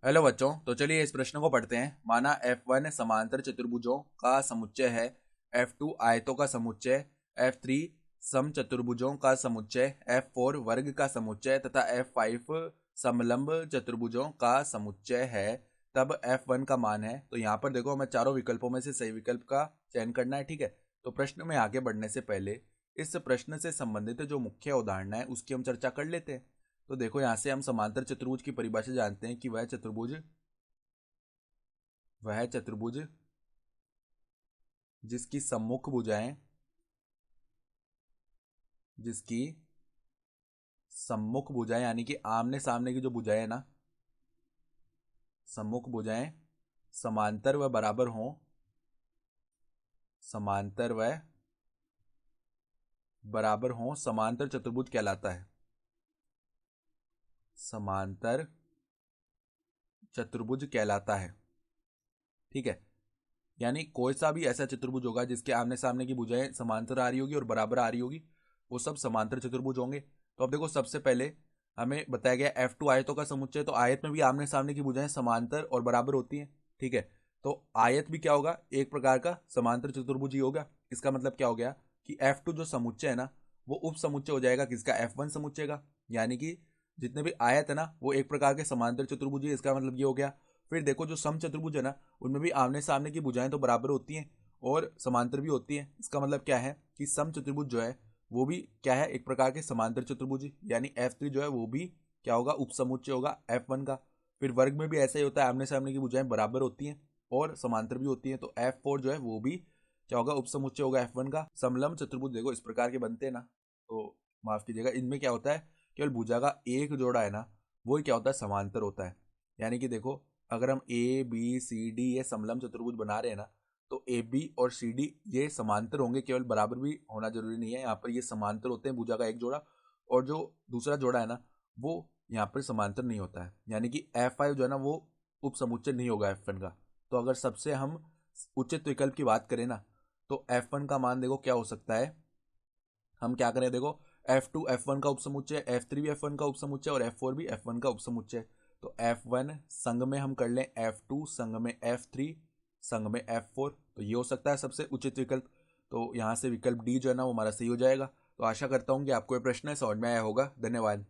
Hello बच्चों, तो चलिए इस प्रश्न को पढ़ते हैं। माना F1 समांतर चतुर्भुजों का समुच्चय है, F2 आयतों का समुच्चय, F3 समचतुर्भुजों का समुच्चय, F4 वर्ग का समुच्चय तथा F5 समलंब चतुर्भुजों का समुच्चय है। तब F1 का मान है। तो यहाँ पर देखो, हमें चारों विकल्पों में से सही विकल्प का चयन करना है। ठीक है, तो प्रश्न में आगे बढ़ने से पहले इस प्रश्न से संबंधित जो मुख्य उदाहरण है उसकी हम चर्चा कर लेते हैं। तो देखो, यहाँ से हम समांतर चतुर्भुज की परिभाषा जानते हैं कि वह चतुर्भुज जिसकी सम्मुख भुजाएं जिसकी सम्मुख भुजाएं यानी कि आमने सामने की जो भुजाएं है ना, सम्मुख भुजाएं समांतर व बराबर हों, समांतर व बराबर हों, समांतर चतुर्भुज कहलाता है। समांतर चतुर्भुज कहलाता है। ठीक है, यानी कोई सा भी ऐसा चतुर्भुज होगा जिसके आमने सामने की भुजाएं समांतर आ रही होगी और बराबर आ रही होगी, वो सब समांतर चतुर्भुज होंगे। तो अब देखो, सबसे पहले हमें बताया गया F2 आयतों का समुच्चय, तो आयत में भी आमने सामने की भुजाएं समांतर और बराबर होती हैं। ठीक है, तो आयत भी क्या होगा, एक प्रकार का समांतर चतुर्भुज ही होगा। इसका मतलब क्या हो गया कि F2 जो समुच्चय है ना, वो उप समुच्चय हो जाएगा किसका, F1 समुच्चय का। यानी कि जितने भी आयत है ना, वो एक प्रकार के समांतर चतुर्भुज है। इसका मतलब ये हो गया। फिर देखो, जो सम चतुर्भुज है ना, उनमें भी आमने सामने की भुजाएं तो बराबर होती हैं और समांतर भी होती हैं। इसका मतलब क्या है कि सम चतुर्भुज जो है वो भी क्या है, एक प्रकार के समांतर चतुर्भुज। यानी F3 जो है वो भी क्या होगा, उपसमुच्चय होगा F1 का। फिर वर्ग में भी ऐसा ही होता है, आमने सामने की भुजाएं बराबर होती हैं और समांतर भी होती हैं। तो F4 जो है वो भी क्या होगा, उपसमुच्चय होगा F1 का। समलंब चतुर्भुज देखो इस प्रकार के बनते हैं ना, तो माफ कीजिएगा, इनमें क्या होता है, केवल भुजा का एक जोड़ा है ना, वही क्या होता है, समांतर होता है। यानी कि देखो, अगर हम ABCD ये समलंब चतुर्भुज बना रहे हैं ना, तो AB और CD ये समांतर होंगे, केवल बराबर भी होना जरूरी नहीं है। यहाँ पर ये समांतर होते हैं, भुजा का एक जोड़ा, और जो दूसरा जोड़ा है ना, वो यहाँ पर समांतर नहीं होता है। यानी कि F5 जो है ना, वो उप समुच्चय नहीं होगा F1 का। तो अगर सबसे हम उचित विकल्प की बात करें ना, तो F1 का मान देखो क्या हो सकता है। हम क्या करें, देखो, F2 F1 का उपसमुच्चय, F3 भी F1 का उपसमुच्चय और F4 भी F1 का उपसमुच्चय। तो F1 संग में हम कर लें F2, संग में F3, संग में F4, तो ये हो सकता है सबसे उचित विकल्प। तो यहाँ से विकल्प डी जो है ना, वो हमारा सही हो जाएगा। तो आशा करता हूँ कि आपको ये प्रश्न समझ में आया होगा। धन्यवाद।